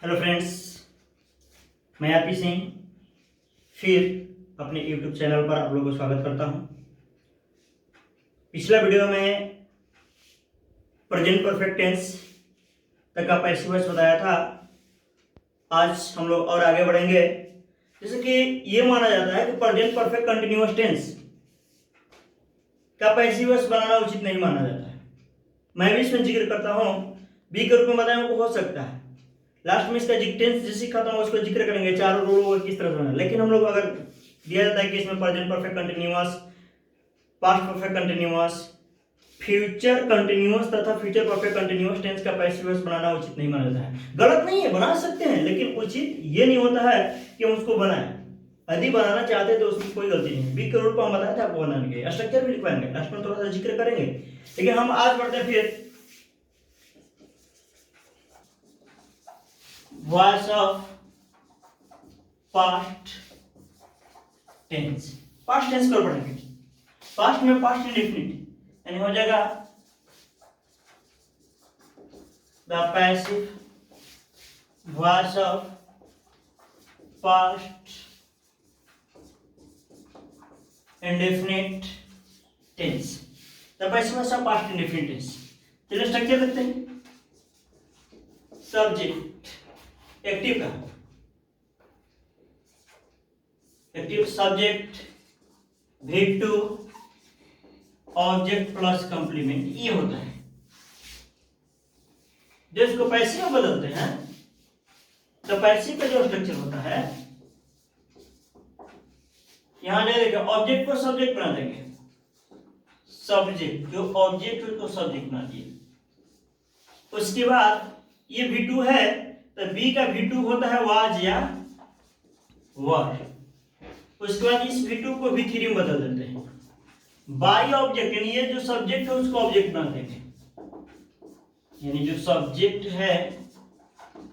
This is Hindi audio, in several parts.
हेलो फ्रेंड्स, मैं आरपी सिंह फिर अपने यूट्यूब चैनल पर आप लोगों को स्वागत करता हूं। पिछला वीडियो में प्रेजेंट परफेक्ट टेंस तक का पैसिव वॉइस बताया था। आज हम लोग और आगे बढ़ेंगे। जैसे कि ये माना जाता है कि प्रेजेंट परफेक्ट कंटिन्यूअस टेंस का पैसिव वॉइस बनाना उचित नहीं माना जाता है। मैं भी इसमें जिक्र करता हूँ। बी के रूप में बताया को हो सकता है। लास्ट में इसका टेंस जैसे खत्म हो उसको जिक्र करेंगे चारों रूल किस तरह से बना। लेकिन हम लोग अगर दिया जाता है कि इसमें present perfect continuous, past perfect continuous, future continuous तथा फ्यूचर परफेक्ट कंटिन्यूअस टेंस का पैसिव वॉइस बनाना उचित नहीं माना जाता है। गलत नहीं है, बना सकते हैं, लेकिन उचित ये नहीं होता है कि हम उसको बनाएं। यदि बनाना चाहते तो उसमें कोई गलती नहीं है। बी के रूल पर हम बताए थे आपको बनाने के स्ट्रक्चर भी लिखवाएंगे, लास्ट में थोड़ा सा जिक्र करेंगे। लेकिन हम आज बढ़ते हैं फिर voice of past tense. Past tense को पढ़ेंगे। पास्ट में पास्ट इंडेफिनिट यानी हो जाएगा the passive voice of past indefinite tense. The passive voice of past indefinite tense. चलिए स्ट्रक्चर देखते हैं। सब्जेक्ट एक्टिव का active subject V2 object plus complement ये होता है। जो इसको पैसिव में बदलते हैं तो पैसिव का जो स्ट्रक्चर होता है यहां देखिए ऑब्जेक्ट को सब्जेक्ट बना देंगे। सब्जेक्ट जो ऑब्जेक्ट उसको सब्जेक्ट बना दिए। उसके बाद ये V2 है तो बी का V2 होता है वाज या वर। उसके बाद इस V2 को V3 में बदल देते हैं। बाई ऑब्जेक्ट यानी ये जो सब्जेक्ट है उसको ऑब्जेक्ट बना देंगे। यानी जो सब्जेक्ट है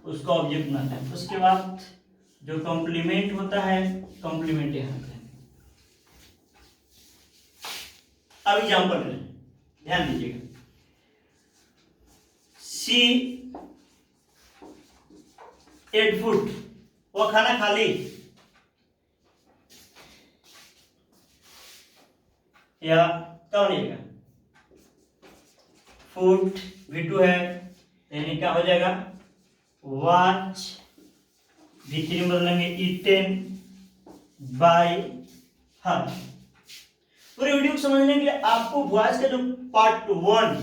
उसको ऑब्जेक्ट बनाते हैं। उसके बाद जो कॉम्प्लीमेंट होता है कॉम्प्लीमेंट यहां पे। अब एग्जांपल करें, ध्यान दीजिएगा। सी एट फूड, वो खाना खा ली। या क्या बनेगा? फूड V2 है यानी क्या हो जाएगा? वॉच V3 में बदलेंगे ईटेन बाय हर। पूरे वीडियो को समझने के लिए आपको वॉइस का जो पार्ट 1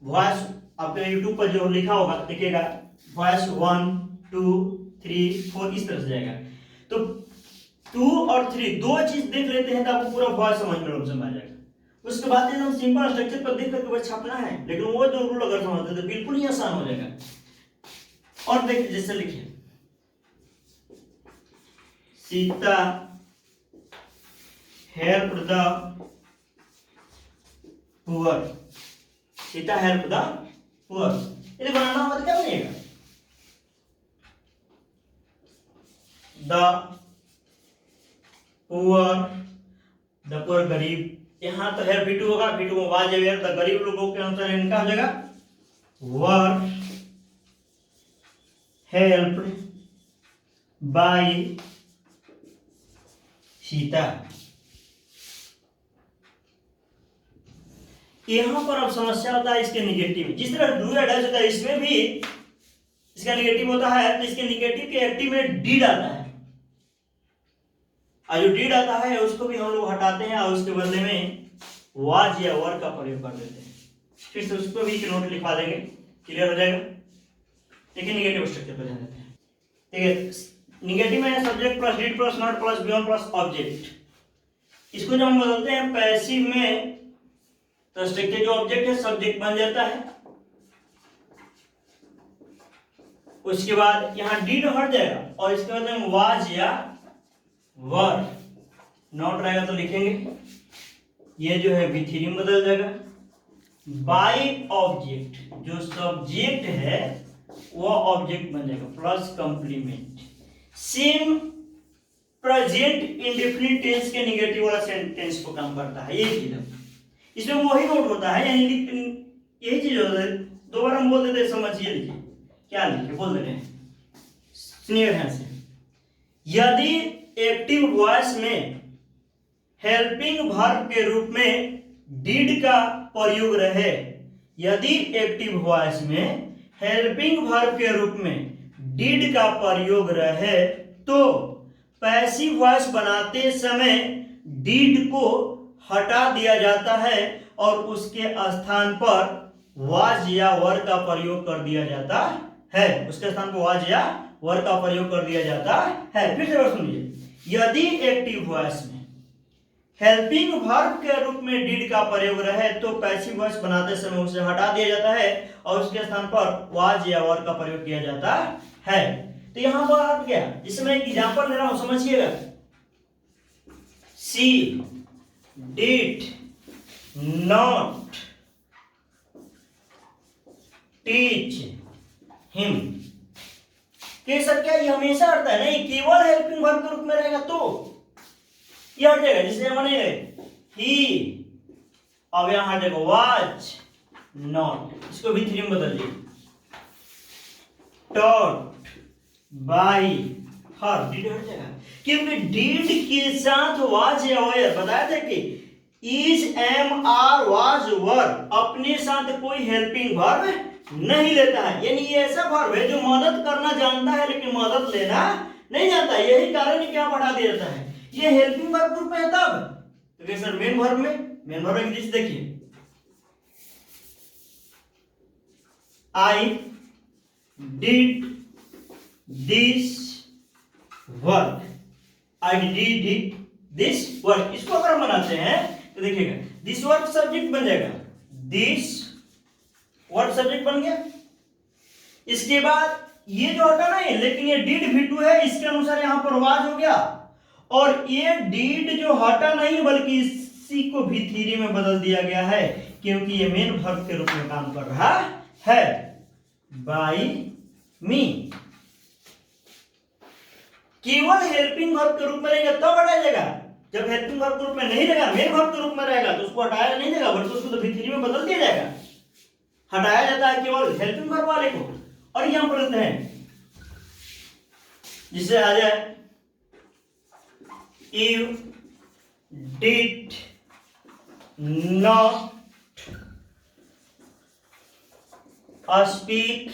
वॉइस आपके यूट्यूब पर जो लिखा होगा देखिएगा। वॉइस 1 2 3 4 इस तरह से जाएगा। तो 2 और 3 दो चीज देख लेते हैं तो आपको पूरा वॉइस समझ में आ जाएगा। उसके बाद हम सिंपल स्ट्रक्चर पर देख करके बस छापना है। लेकिन वो जो रूल अगर समझते तो बिल्कुल ही आसान हो जाएगा। और देखिए जैसे लिखिए Sita help the poor. Sita help the poor यदि बनाना होगा तो क्या बनेगा? द पुअर गरीब। यहां तो है V2 होगा। V2 में वाज है द गरीब लोगों के अनुसार इनका हो जाएगा वर हेल्प्ड बाय सीता। यहां पर अब समस्या होता है इसके निगेटिव। जिस तरह डू या डज होता है इसमें भी इसका निगेटिव होता है। तो इसके निगेटिव के एक्टिव में डीड आता है। और जो डीड आता है उसको भी हम लोग हटाते हैं और उसके बदले में वाज या वर का प्रयोग कर देते हैं। फिर से उसको भी एक नोट लिखवा देंगे, क्लियर हो जाएगा। देखिए निगेटिव स्ट्रक्चर पर ध्यान देते हैं। ठीक है, निगेटिव में subject plus did plus not plus beyond plus object. इसको जब हम बदलते हैं पैसिव में तो स्ट्रक्चर जो ऑब्जेक्ट है सब्जेक्ट बन जाता है। उसके बाद यहां डीड हट जाएगा और इसके बाद हम वाज या वर नॉट रहेगा तो लिखेंगे ये जो है V3 में बदल जाएगा। बाय ऑब्जेक्ट जो सब्जेक्ट है वो ऑब्जेक्ट बन जाएगा plus complement. Same present indefinite tense के निगेटिव वाला सेंटेंस को काम करता है। ये चीज इसमें वही नोट होता है, यानी यही चीज होता है। दोबारा हम बोल देते समझिए। लीजिए क्या लिखे बोल दे रहे हैं, सुनिए ध्यान से। यदि एक्टिव वॉइस में हेल्पिंग वर्ब के रूप में डिड का प्रयोग रहे, यदि एक्टिव वॉइस में हेल्पिंग वर्ब के रूप में डिड का प्रयोग रहे तो पैसिव वॉइस बनाते समय डिड को हटा दिया जाता है और उसके स्थान पर वाज या वर का प्रयोग कर दिया जाता है, उसके स्थान पर वाज या वर का प्रयोग कर दिया जाता है। फिर से सुनिए, यदि एक्टिव वॉइस में हेल्पिंग वर्ब के रूप में डिड का प्रयोग रहे तो पैसिव वॉइस बनाते समय उसे हटा दिया जाता है और उसके स्थान पर वाज या वर का प्रयोग किया जाता है। तो यहां पर हट गया। इसमें मैं एक एग्जांपल ले रहा हूं, समझिएगा। She did not teach him. कि सर क्या ये हमेशा हटता है? नहीं, केवल हेल्पिंग वर्ब के रूप में रहेगा तो ये हट जाएगा। जिससे बनेगा ही, अब यहां हट जाएगा वाज नॉट, इसको भी थ्री में बदल दिए, टॉट बाय हर, डिड हट जाएगा क्योंकि डिड के साथ वाज या वर बताया था कि is am are was were अपने साथ कोई हेल्पिंग वर्ब नहीं लेता है। यानी ये ऐसा वर्ब है जो मदद करना जानता है लेकिन मदद लेना नहीं जानता। यही कारण है क्या बढ़ा दिया जाता है। ये हेल्पिंग वर्ब ग्रुप में है तब तो सर मेन वर्ब में इंग्लिश देखिए, I did this work, I did this work. इसको अगर हम बनाते हैं तो देखिएगा दिस वर्क सब्जेक्ट बन जाएगा, दिस वर्क सब्जेक्ट बन गया। इसके बाद ये जो हटा नहीं, लेकिन ये डिड V2 है, इसके अनुसार यहां पर वाज हो गया। और ये डिड जो हटा नहीं बल्कि इसी को V3 में बदल दिया गया है क्योंकि ये मेन वर्ब के रूप में काम कर रहा है। बाय मी केवल हेल्पिंग वर्ब के रूप में रहेगा तब हटाया जाएगा। जब हेल्पिंग वर्ब के रूप में नहीं रहेगा, मेन वर्ब के रूप में रहेगा तो उसको हटाया नहीं जाएगा बल्कि उसको तो V3 में बदल दिया जाएगा। हटाया जाता है केवल हेल्पिंग वर्ब वाले को। और यहां पर लेते हैं जिससे आ जाए you did not speak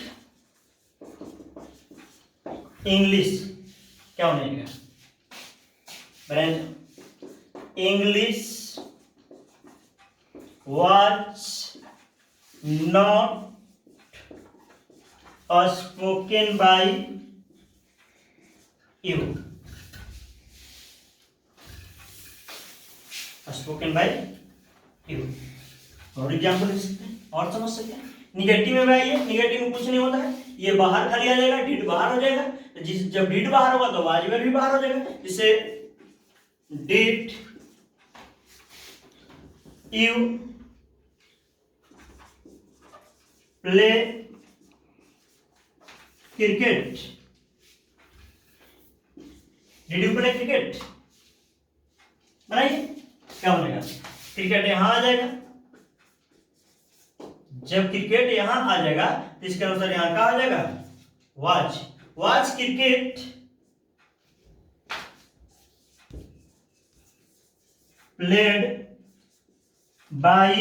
English. क्या होने English was not spoken by you, spoken by you। और एग्जाम्पल दे सकते हैं और समझ सकते हैं। निगेटिव में आइए, निगेटिव में कुछ नहीं होता है, ये बाहर खाली आ जाएगा, डिड बाहर हो जाएगा। तो जब डिड बाहर होगा तो वाजिब भी बाहर हो जाएगा। जिससे did you play cricket, did you play cricket बनाइए, क्या बनेगा? क्रिकेट यहां आ जाएगा। जब क्रिकेट यहां आ जाएगा तो इसके अनुसार यहां क्या आ जाएगा? Watch, watch cricket played by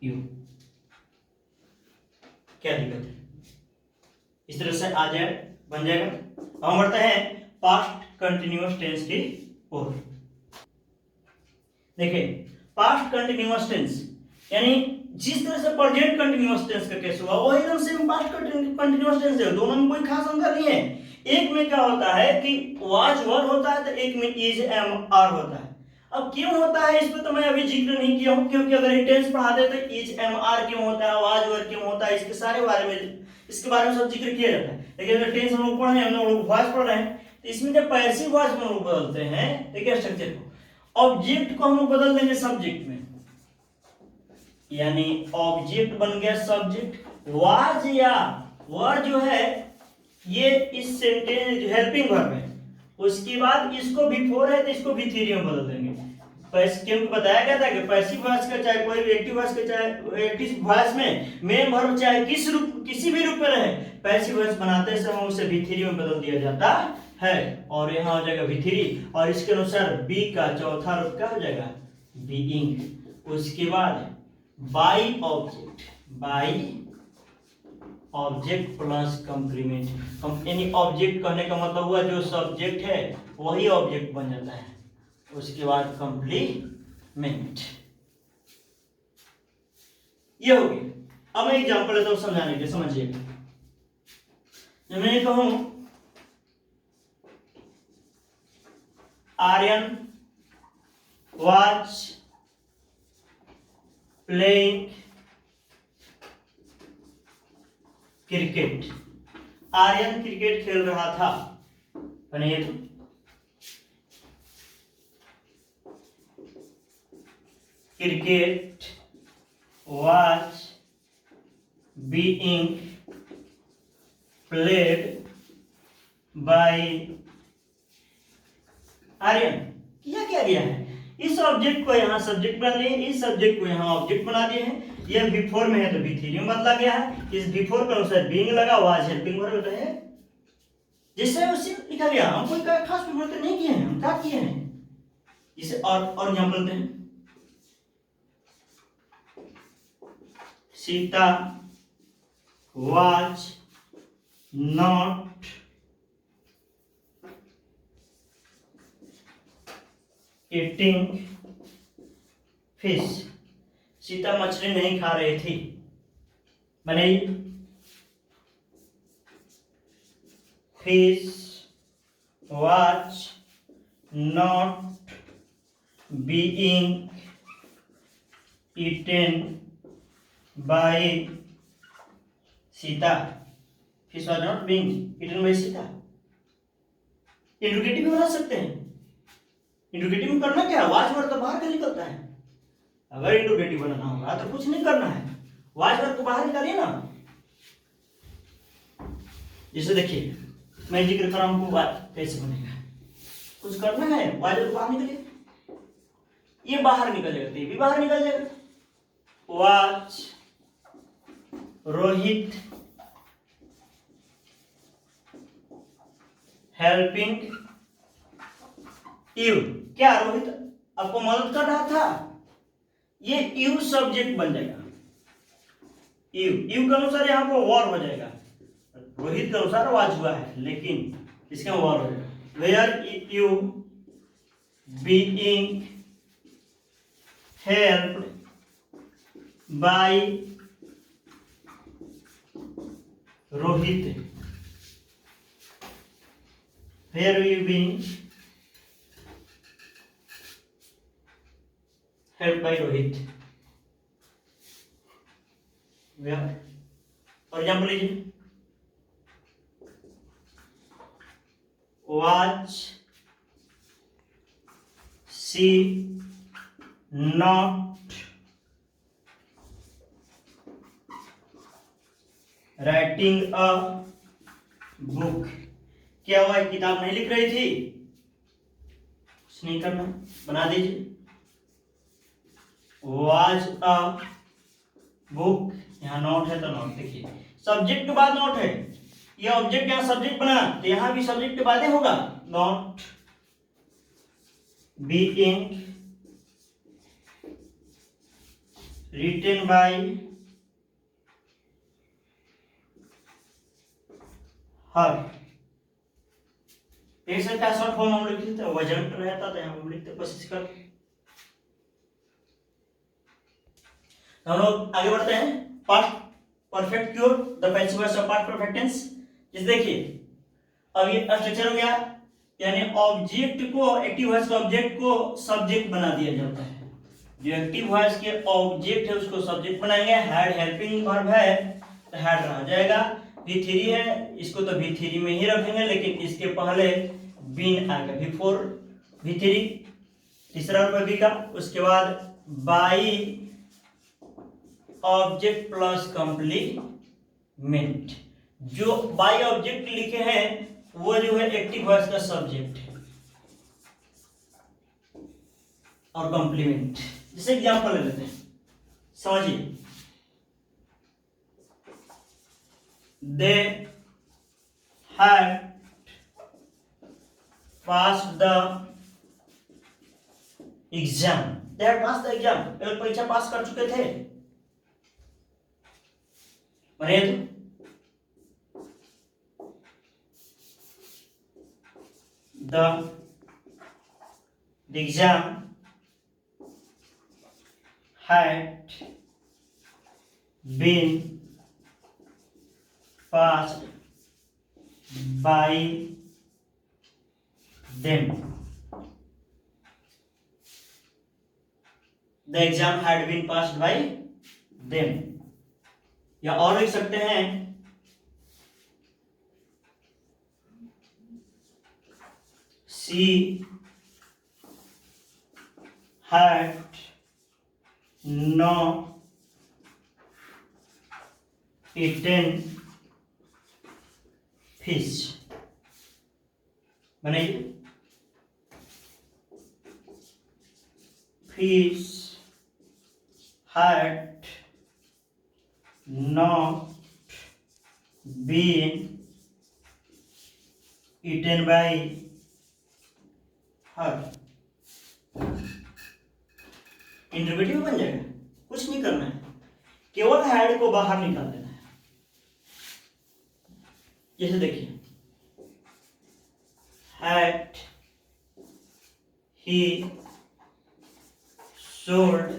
you. क्या दिक्कत है? इस तरह से आ जाए, बन जाएगा। अब हम बढ़ते हैं पास्ट कंटिन्यूअस टेंस की ओर। देखिए पास्ट कंटिन्यूअस टेंस यानी जिस तरह से प्रेजेंट कंटिन्यूअस टेंस का केस हुआ वही एकदम सेम पास्ट कंटिन्यूअस टेंस है। दोनों में कोई खास अंतर नहीं है। एक में क्या होता है कि वाज वर होता है तो एक में इज एम आर होता है। अब क्यों होता है इस पे तो मैं अभी जिक्र नहीं किया हूं क्योंकि अगर टेंस पढ़ाते तो इज एम आर क्यों होता है, वाज वर क्यों होता है, इसके सारे बारे में इसके बारे में सब जिक्र किया जाता है। लेकिन अगर टेंस हम लोग पढ़ रहे हैं, हम लोग वॉइस पढ़ रहे हैं तो इसमें जब पैसिव वॉइस में लोग बदलते हैं देखिए स्ट्रक्चर को, ऑब्जेक्ट को हम लोग बदल देंगे सब्जेक्ट में, यानी ऑब्जेक्ट बन गया सब्जेक्ट। वाज या वर जो है ये इस सेंटेंस हेल्पिंग वर्ब है, उसके बाद इसको V4 है तो इसको V3 में बदल देंगे। क्योंकि बताया गया था कि पैसिव वॉइस का चाहे कोई भी एक्टिव वॉइस का चाहे एक्टिव वॉइस में मेन वर्ब चाहे किसी भी रूप में रहे, पैसिव वॉइस बनाते समय उसे V3 में बदल दिया जाता है और यहाँ हो जाएगा V3 और इसके अनुसार बी का चौथा रूप क्या हो जाएगा बीइंग। उसके बाद बाई ऑब्जेक्ट प्लस कंप्लीमेंट, यानी ऑब्जेक्ट कहने का मतलब हुआ जो सब्जेक्ट है वही ऑब्जेक्ट बन जाता है। उसके बाद कंप्लीमेंट, ये हो गया। अब मैं एग्जांपल लेता हूं समझाने के, समझिएगा। जब मैं कहूं Aryan was playing cricket, Aryan cricket खेल रहा था। Cricket was being played by Aryan. किया क्या गया है, इस ऑब्जेक्ट को यहाँ सब्जेक्ट बना दिए, इस सब्जेक्ट को यहाँ ऑब्जेक्ट बना दिए हैं। यह बिफोर में है तो V3 में बदला गया है। इस बिफोर के अनुसार बीइंग लगा, वाज हेल्पिंग वर्ब है, जिससे उसी लिखा गया। हम कोई खास परिवर्तन नहीं किए हैं, हम क्या किए हैं इसे। और एग्जांपल दें, Sita was not eating fish, Sita मछली नहीं खा रही थी। बने fish was not being eaten by Sita, fish was not being eaten by Sita. Interrogative बना सकते हैं। इंट्रोगेटिव में करना क्या है, वाज वर्ड तो बाहर का निकलता है। अगर इंट्रोगेटिव बनाना होगा तो कुछ नहीं करना है, वाज वर्ड को बाहर निकालिए ना। जैसे देखिए मैं जिक्र कर रहा हूं, बात कैसे बनेगा, कुछ करना है, वाज वर्ड को बाहर निकालिए, ये बाहर निकल जाएगा तो ये भी बाहर निकल जाएगा। वाज रोहित हेल्पिंग यू, क्या रोहित आपको मदद कर रहा था, ये यू सब्जेक्ट बन जाएगा। यू के अनुसार यहाँ पर वॉर हो जाएगा, रोहित के अनुसार वाज हुआ है लेकिन इसका वॉर हो जाएगा। Were you being helped by Rohit, were you being help by Rohit. For example लीजिए, was she not writing a book, क्या हुआ किताब नहीं लिख रही थी, कुछ नहीं करना, बना दीजिए। वाज अ बुक, यहाँ नोट है तो नोट, देखिए सब्जेक्ट के बाद नोट है, ये ऑब्जेक्ट यहाँ सब्जेक्ट बना तो यहाँ भी सब्जेक्ट के बाद ही होगा। Not being written by her, एक का शॉर्ट फॉर्म हम लिखते हैं, वजन रहता था यहाँ हम लिखते, कोशिश कर। हम लोग आगे बढ़ते हैं। Past perfect cure, the passive voice of past perfect tense. जैसे देखिए अब ये स्ट्रक्चर हो गया, यानी ऑब्जेक्ट को, एक्टिव वॉइस के ऑब्जेक्ट को सब्जेक्ट बना दिया जाता है। जो एक्टिव वॉइस के ऑब्जेक्ट है उसको सब्जेक्ट बनाएंगे। हैड हेल्पिंग वर्ब है तो हैड रह जाएगा। V3 है, इसको तो V3 में ही रखेंगे, लेकिन इसके पहले बीन आएगा, बिफोर V3, तीसरा रूप बी का। उसके बाद बाई ऑब्जेक्ट प्लस कंप्लीमेंट, जो बाई ऑब्जेक्ट लिखे हैं वो जो है एक्टिव वॉइस का सब्जेक्ट है। और कॉम्प्लीमेंट। जैसे एग्जाम्पल ले लेते हैं, समझिए। They had pass the exam, they had pass the exam, वे परीक्षा पास कर चुके थे। बने तो the exam had been passed by them, the exam had been passed by them। या और लिख सकते हैं, she had not eaten fish। बनाइए, fish had not been eaten by her। Interpretive बन जाएगा, कुछ नहीं करना है, केवल हैड को बाहर निकाल देना है। जैसे देखिए, had he sold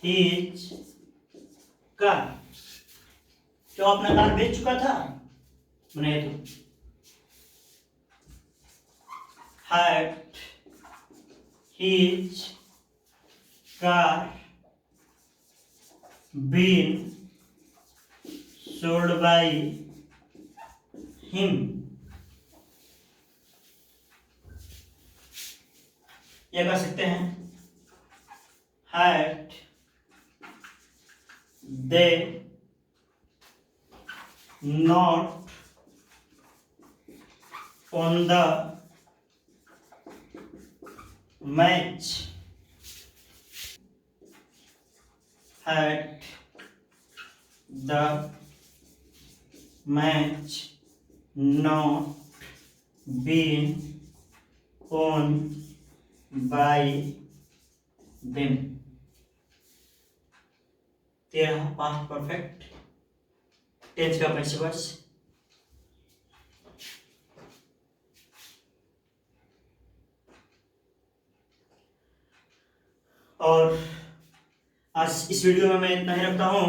his car, जो अपना कार बेच चुका था। बनाइए तो had his car been sold by him। यह कह सकते हैं, had they not on the match, had the match not been won by them। 13 past perfect tense का प्रिंसिपल्स। और आज इस वीडियो में मैं इतना ही रखता हूँ।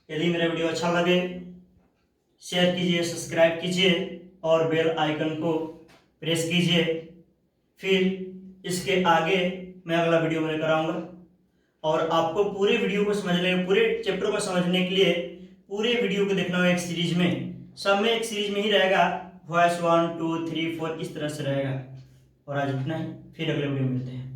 यदि मेरा वीडियो अच्छा लगे, शेयर कीजिए, सब्सक्राइब कीजिए और बेल आइकन को प्रेस कीजिए। फिर इसके आगे मैं अगला वीडियो में लेकर आऊँगा। और आपको पूरे वीडियो को समझने, पूरे चैप्टर को समझने के लिए पूरे वीडियो को देखना होगा एक सीरीज में। सब में एक सीरीज में ही रहेगा, वॉइस 1 2 3 4 इस तरह से रहेगा। और आज इतना ही, फिर अगले वीडियो में मिलते हैं।